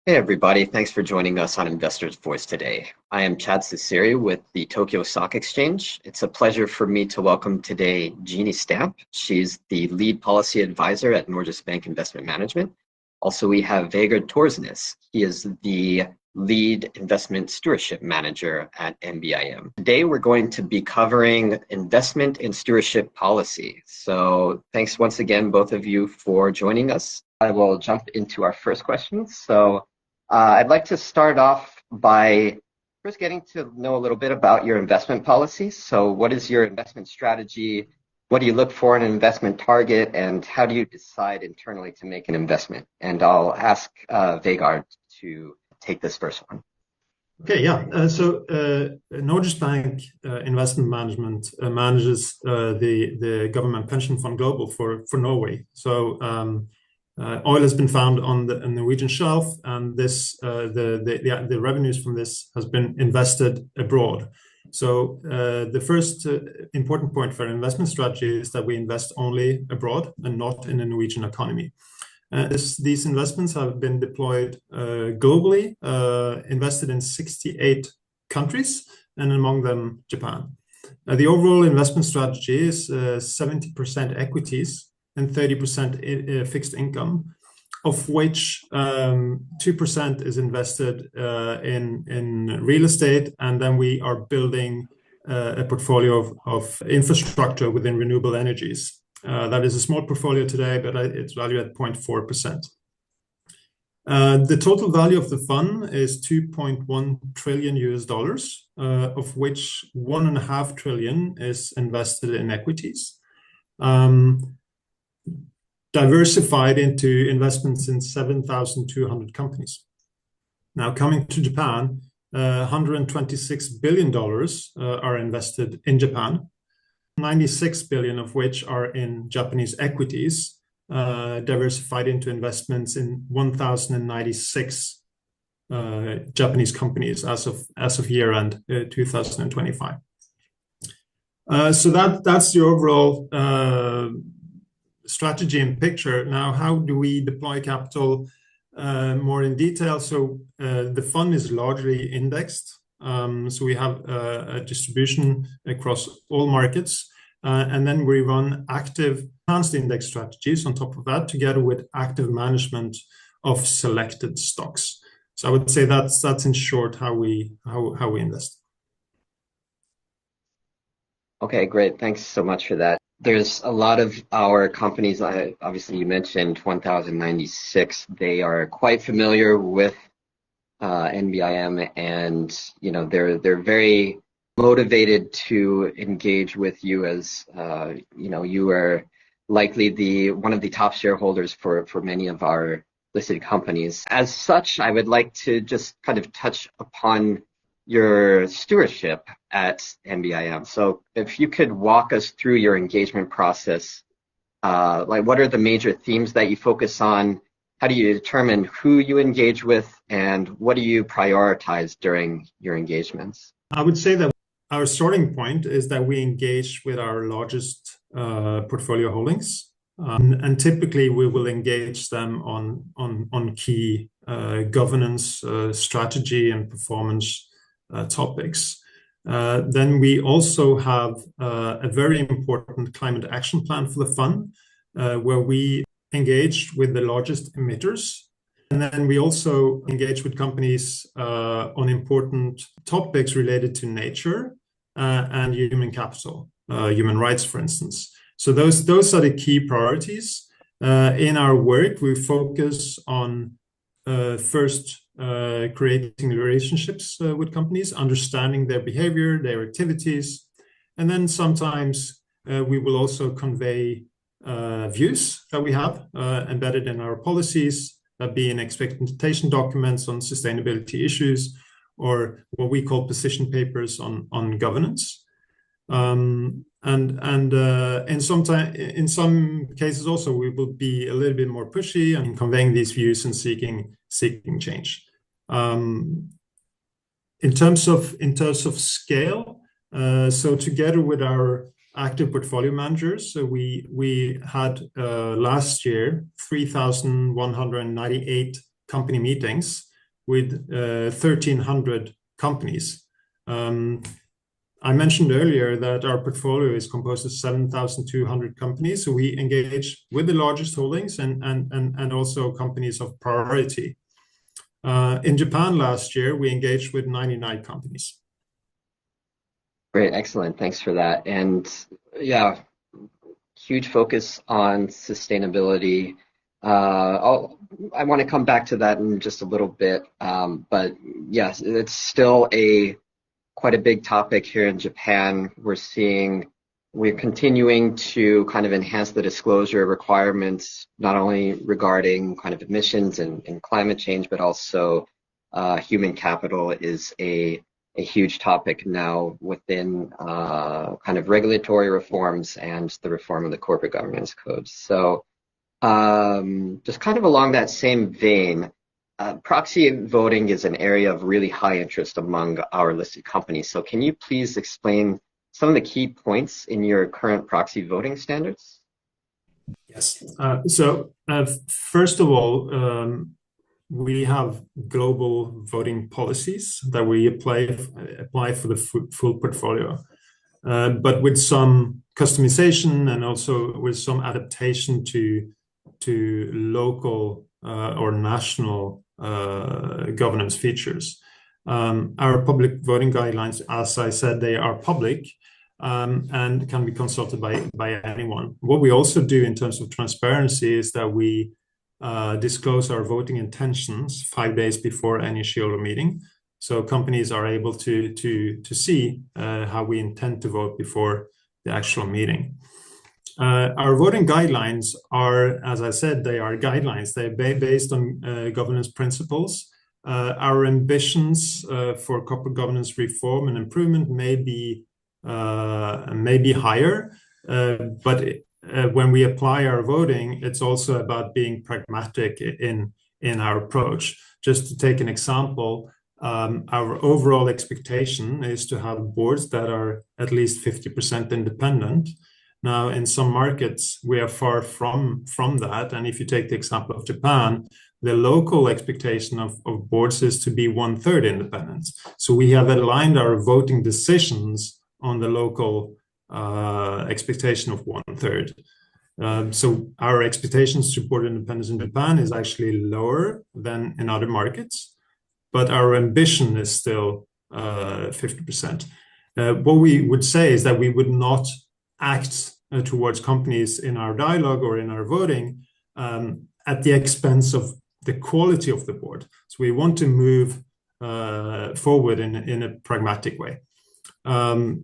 Hey everybody, thanks for joining us on Investor's Voice today. I am Chad Ciceri with the Tokyo Stock Exchange. It's a pleasure for me to welcome today Jeanne Stampe. She's the lead policy advisor at Norges Bank Investment Management. Also, we have Vegard Torsnes. He is the lead investment stewardship manager at NBIM. Today, we're going to be covering investment and stewardship policy. So thanks once again, both of you, for joining us. I will jump into our first questions. I'd like to start off by first getting to know a little bit about your investment policy. So what is your investment strategy? What do you look for in an investment target? And how do you decide internally to make an investment? And I'll ask Vegard to take this first one. Okay, yeah. Norges Bank Investment Management manages the government pension fund global for Norway. Oil has been found on the Norwegian shelf, and the revenues from this has been invested abroad. So the first important point for investment strategy is that we invest only abroad and not in the Norwegian economy. These investments have been deployed globally, invested in 68 countries, and among them Japan. The overall investment strategy is 70% equities and 30% fixed income, of which 2% is invested in real estate, and then we are building a portfolio of infrastructure within renewable energies. That is a small portfolio today, but it's valued at 0.4%. The total value of the fund is $2.1 trillion, of which $1.5 trillion is invested in equities. Diversified into investments in 7,200 companies. Now, coming to Japan, $126 billion are invested in Japan, 96 billion of which are in Japanese equities, diversified into investments in 1,096 Japanese companies as of year end 2025. So that's the overall strategy and picture. Now, how do we deploy capital more in detail? So the fund is largely indexed. So we have a distribution across all markets. And then we run active enhanced index strategies on top of that, together with active management of selected stocks. So I would say that's in short how we invest. Okay, great. Thanks so much for that. There's a lot of our companies, obviously you mentioned 1,096. They are quite familiar with NBIM, and they're very motivated to engage with you, as you are likely one of the top shareholders for many of our listed companies. As such, I would like to just kind of touch upon your stewardship at NBIM. So if you could walk us through your engagement process, like what are the major themes that you focus on? How do you determine who you engage with, and what do you prioritize during your engagements? I would say that our starting point is that we engage with our largest portfolio holdings, and typically we will engage them on key governance, strategy, and performance topics. Then we also have a very important climate action plan for the fund, where we engage with the largest emitters. And then we also engage with companies on important topics related to nature and human capital, human rights, for instance. So those are the key priorities. In our work, we focus on first creating relationships with companies, understanding their behavior, their activities, and then sometimes we will also convey views that we have embedded in our policies, that be in expectation documents on sustainability issues, or what we call position papers on governance. And in some cases also we will be a little bit more pushy in conveying these views and seeking change. In terms of scale, so together with our active portfolio managers, so we had last year 3,198 company meetings with 1,300 companies. I mentioned earlier that our portfolio is composed of 7,200 companies. So we engage with the largest holdings and also companies of priority. In Japan last year, we engaged with 99 companies. Great, excellent. Thanks for that. And yeah, huge focus on sustainability. I want to come back to that in just a little bit. But yes, it's still quite a big topic here in Japan. We're continuing to kind of enhance the disclosure requirements, not only regarding kind of emissions and climate change, but also human capital is a huge topic now within kind of regulatory reforms and the reform of the corporate governance code. So just kind of along that same vein, proxy voting is an area of really high interest among our listed companies. So can you please explain some of the key points in your current proxy voting standards? Yes. So first of all, we have global voting policies that we apply for the full portfolio, but with some customization and also with some adaptation to local or national governance features. Our public voting guidelines, as I said, they are public and can be consulted by anyone. What we also do in terms of transparency is that we disclose our voting intentions 5 days before any shareholder meeting. So companies are able to see how we intend to vote before the actual meeting. Our voting guidelines are, as I said, they are guidelines. They're based on governance principles. Our ambitions for corporate governance reform and improvement may be higher, but when we apply our voting, it's also about being pragmatic in our approach. Just to take an example, our overall expectation is to have boards that are at least 50% independent. Now, in some markets, we are far from that. And if you take the example of Japan, the local expectation of boards is to be 1/3 independent. So we have aligned our voting decisions on the local expectation of 1/3. So our expectations to board independence in Japan is actually lower than in other markets, but our ambition is still 50%. What we would say is that we would not act towards companies in our dialogue or in our voting at the expense of the quality of the board. So we want to move forward in a pragmatic way.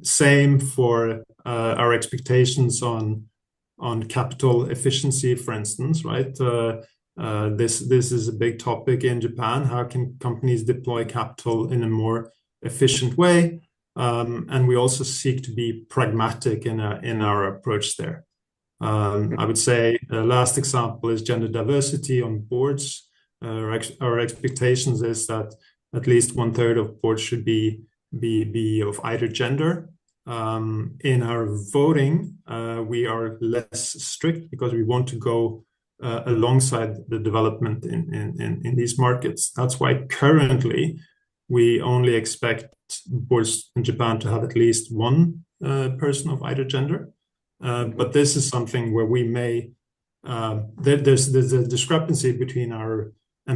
Same for our expectations on capital efficiency, for instance, right? This is a big topic in Japan. How can companies deploy capital in a more efficient way? And we also seek to be pragmatic in our approach there. I would say the last example is gender diversity on boards. Our expectations is that at least 1/3 of boards should be of either gender. In our voting, we are less strict because we want to go alongside the development in these markets. That's why currently we only expect boards in Japan to have at least one person of either gender. But this is something where we may, there's a discrepancy between our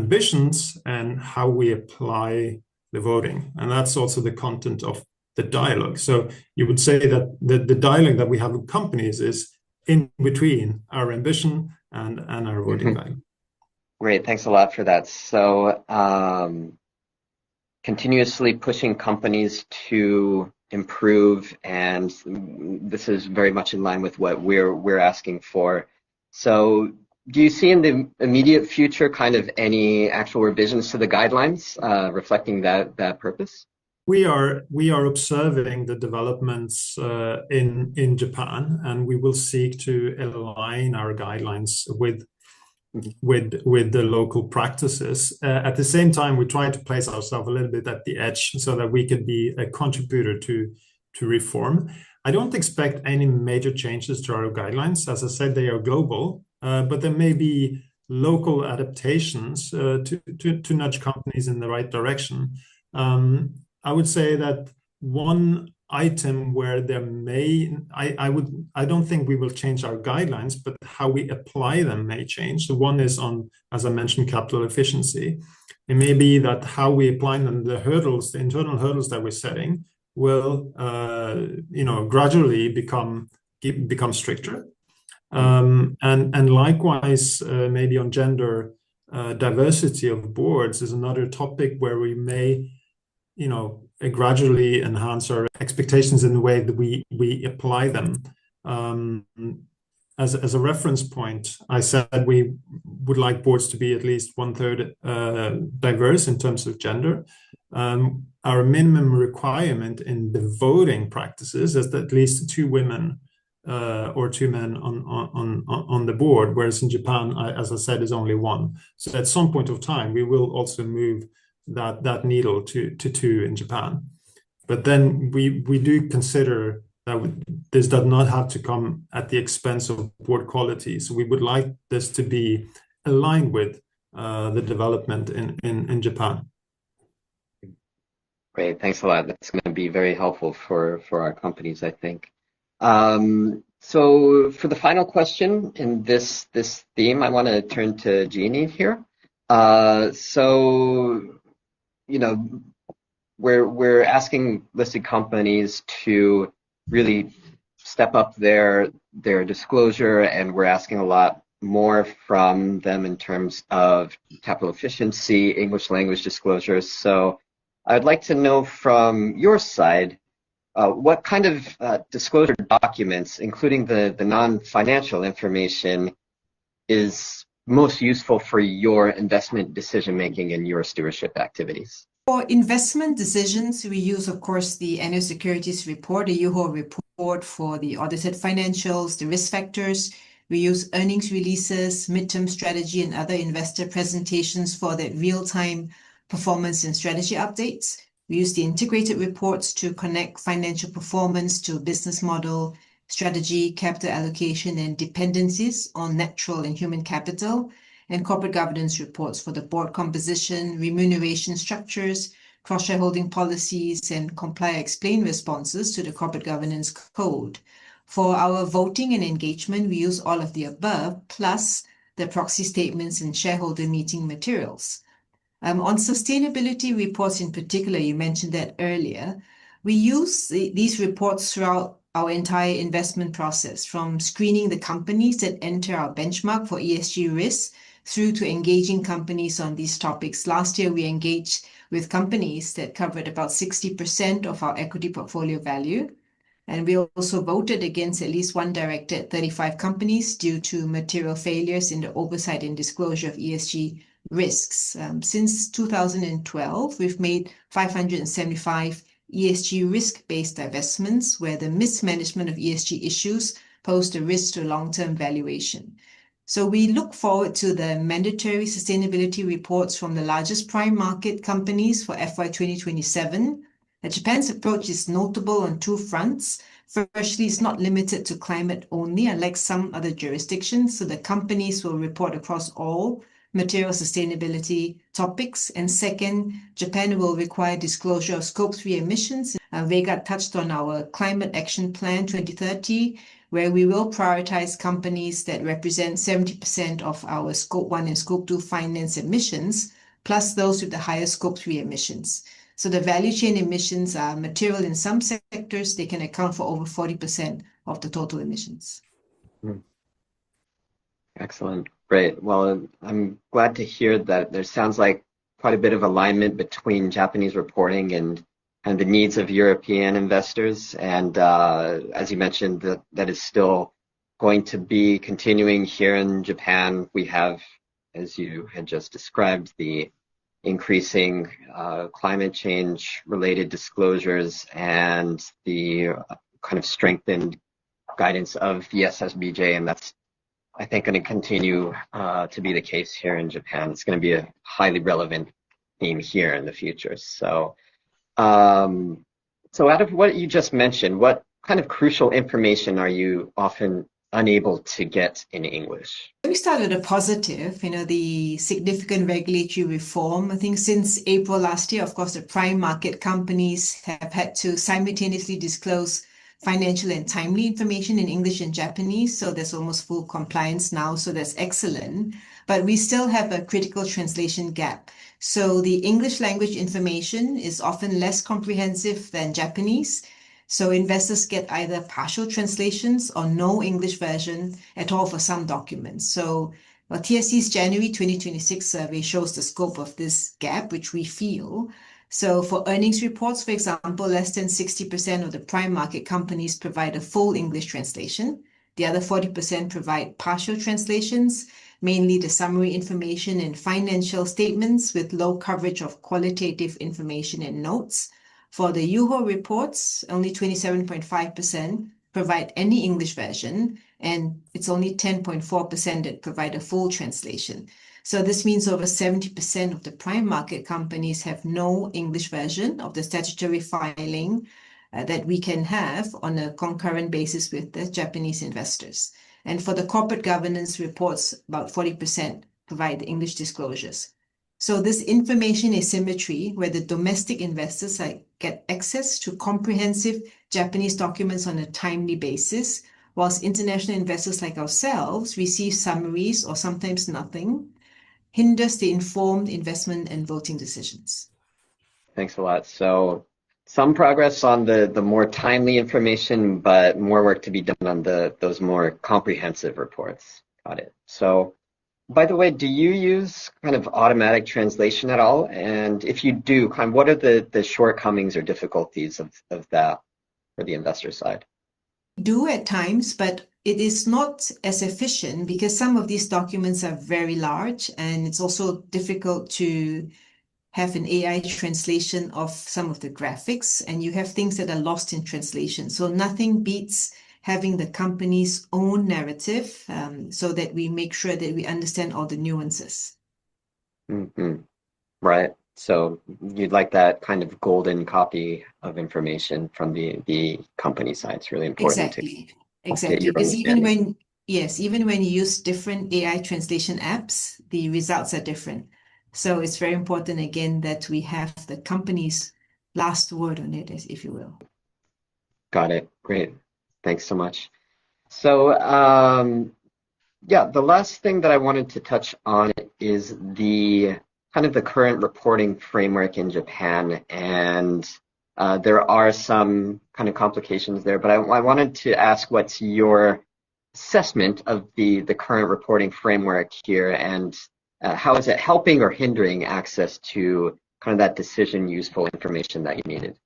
ambitions and how we apply the voting. And that's also the content of the dialogue. So you would say that the dialogue that we have with companies is in between our ambition and our voting guideline. Great, thanks a lot for that. So continuously pushing companies to improve, and this is very much in line with what we're asking for. So do you see in the immediate future kind of any actual revisions to the guidelines reflecting that purpose? We are observing the developments in Japan, and we will seek to align our guidelines with the local practices. At the same time, we try to place ourselves a little bit at the edge so that we can be a contributor to reform. I don't expect any major changes to our guidelines. As I said, they are global, but there may be local adaptations to nudge companies in the right direction. I would say that one item where there may, I don't think we will change our guidelines, but how we apply them may change. So one is on, as I mentioned, capital efficiency. It may be that how we apply them, the hurdles, the internal hurdles that we're setting, will gradually become stricter. And likewise, maybe on gender diversity of boards is another topic where we may, gradually enhance our expectations in the way that we apply them. As a reference point, I said we would like boards to be at least 1/3 diverse in terms of gender. Our minimum requirement in the voting practices is that at least 2 women or 2 men on the board, whereas in Japan, as I said, is only 1. So at some point of time, we will also move that needle to 2 in Japan. But then we do consider that this does not have to come at the expense of board quality. So we would like this to be aligned with the development in Japan. Great, thanks a lot. That's going to be very helpful for our companies, I think. So for the final question in this theme, I want to turn to Jeannie here. We're asking listed companies to really step up their disclosure, and we're asking a lot more from them in terms of capital efficiency, English language disclosures. So I'd like to know from your side, what kind of disclosure documents, including the non-financial information, is most useful for your investment decision-making and your stewardship activities? For investment decisions, we use, of course, the annual securities report, the YOHO report for the audited financials, the risk factors. We use earnings releases, midterm strategy, and other investor presentations for the real-time performance and strategy updates. We use the integrated reports to connect financial performance to business model, strategy, capital allocation, and dependencies on natural and human capital, and corporate governance reports for the board composition, remuneration structures, cross-shareholding policies, and comply explain responses to the corporate governance code. For our voting and engagement, we use all of the above, plus the proxy statements and shareholder meeting materials. On sustainability reports in particular, you mentioned that earlier, we use these reports throughout our entire investment process, from screening the companies that enter our benchmark for ESG risks through to engaging companies on these topics. Last year, we engaged with companies that covered about 60% of our equity portfolio value. And we also voted against at least one director at 35 companies due to material failures in the oversight and disclosure of ESG risks. Since 2012, we've made 575 ESG risk-based divestments where the mismanagement of ESG issues posed a risk to long-term valuation. So we look forward to the mandatory sustainability reports from the largest prime market companies for FY 2027. Japan's approach is notable on 2 fronts. Firstly, it's not limited to climate only, unlike some other jurisdictions. So the companies will report across all material sustainability topics. And second, Japan will require disclosure of Scope 3 emissions. Vegard touched on our Climate Action Plan 2030, where we will prioritize companies that represent 70% of our Scope 1 and Scope 2 finance emissions, plus those with the higher Scope 3 emissions. So the value chain emissions are material in some sectors. They can account for over 40% of the total emissions. Excellent. Great. Well, I'm glad to hear that there sounds like quite a bit of alignment between Japanese reporting and the needs of European investors. And as you mentioned, that is still going to be continuing here in Japan. We have, as you had just described, the increasing climate change related disclosures and the kind of strengthened guidance of the SSBJ, and that's, I think, going to continue to be the case here in Japan. It's going to be a highly relevant theme here in the future. So out of what you just mentioned, what kind of crucial information are you often unable to get in English? Let me start with a positive, the significant regulatory reform. I think since April last year, of course, the prime market companies have had to simultaneously disclose financial and timely information in English and Japanese. So there's almost full compliance now. So that's excellent. But we still have a critical translation gap. So the English language information is often less comprehensive than Japanese. So investors get either partial translations or no English version at all for some documents. So TSC's January 2026 survey shows the scope of this gap, which we feel. So for earnings reports, for example, less than 60% of the prime market companies provide a full English translation. The other 40% provide partial translations, mainly the summary information and financial statements with low coverage of qualitative information and notes. For the YUHO reports, only 27.5% provide any English version, and it's only 10.4% that provide a full translation. So this means over 70% of the prime market companies have no English version of the statutory filing that we can have on a concurrent basis with the Japanese investors. And for the corporate governance reports, about 40% provide the English disclosures. So this information asymmetry, where the domestic investors get access to comprehensive Japanese documents on a timely basis, whilst international investors like ourselves receive summaries or sometimes nothing, hinders the informed investment and voting decisions. Thanks a lot. So some progress on the more timely information, but more work to be done on those more comprehensive reports. Got it. So, by the way, do you use kind of automatic translation at all? And if you do, what are the shortcomings or difficulties of that for the investor side? We do at times, but it is not as efficient because some of these documents are very large, and it's also difficult to have an AI translation of some of the graphics, and you have things that are lost in translation. So nothing beats having the company's own narrative so that we make sure that we understand all the nuances. Mm-hmm. Right. So you'd like that kind of golden copy of information from the company side. It's really important. Exactly. Because even when you use different AI translation apps, the results are different. So it's very important, again, that we have the company's last word on it, if you will. Got it. Great. Thanks so much. So, the last thing that I wanted to touch on is the current reporting framework in Japan, and there are some kind of complications there, but I wanted to ask what's your assessment of the current reporting framework here, and how is it helping or hindering access to kind of that decision useful information that you needed?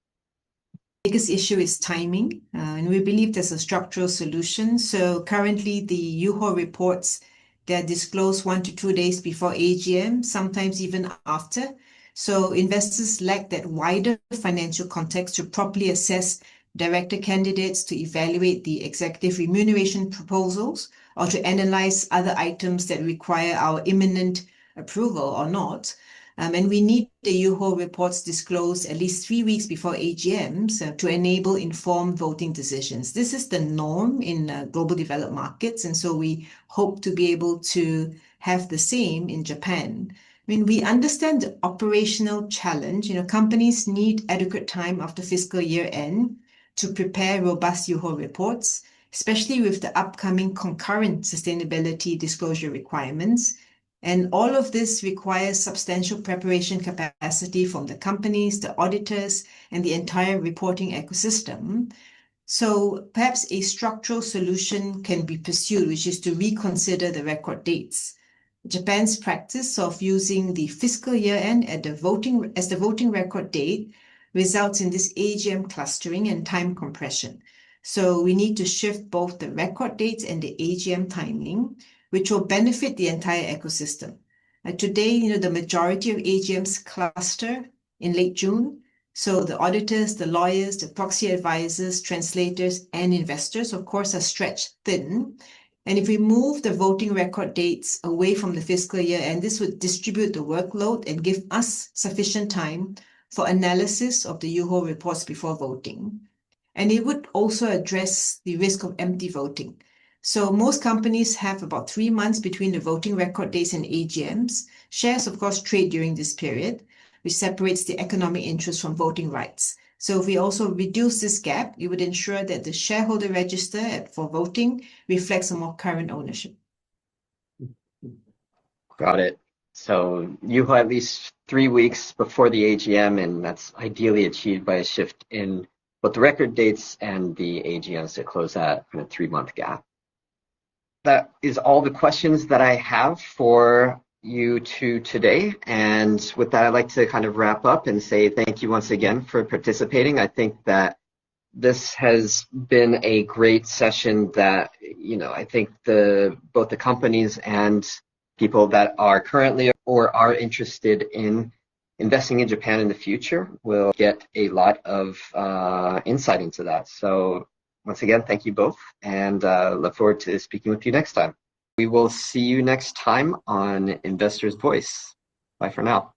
The biggest issue is timing, and we believe there's a structural solution. So currently the YUHO reports, they're disclosed 1 to 2 days before AGM, sometimes even after. So investors lack that wider financial context to properly assess director candidates, to evaluate the executive remuneration proposals, or to analyze other items that require our imminent approval or not. And we need the YUHO reports disclosed at least 3 weeks before AGMs to enable informed voting decisions. This is the norm in global developed markets, and so we hope to be able to have the same in Japan. I mean, we understand the operational challenge. Companies need adequate time after fiscal year end to prepare robust YUHO reports, especially with the upcoming concurrent sustainability disclosure requirements. And all of this requires substantial preparation capacity from the companies, the auditors, and the entire reporting ecosystem. So perhaps a structural solution can be pursued, which is to reconsider the record dates. Japan's practice of using the fiscal year end as the voting record date results in this AGM clustering and time compression. So we need to shift both the record dates and the AGM timing, which will benefit the entire ecosystem. Today, the majority of AGMs cluster in late June. So the auditors, the lawyers, the proxy advisors, translators, and investors, of course, are stretched thin. And if we move the voting record dates away from the fiscal year, and this would distribute the workload and give us sufficient time for analysis of the YUHO reports before voting. And it would also address the risk of empty voting. So most companies have about 3 months between the voting record dates and AGMs. Shares, of course, trade during this period, which separates the economic interest from voting rights. So if we also reduce this gap, it would ensure that the shareholder register for voting reflects a more current ownership. Got it. So you have at least 3 weeks before the AGM, and that's ideally achieved by a shift in both the record dates and the AGMs to close that kind of 3-month gap. That is all the questions that I have for you two today. And with that, I'd like to kind of wrap up and say thank you once again for participating. I think that this has been a great session that, I think both the companies and people that are currently or are interested in investing in Japan in the future will get a lot of insight into that. So once again, thank you both, and look forward to speaking with you next time. We will see you next time on Investor's Voice. Bye for now.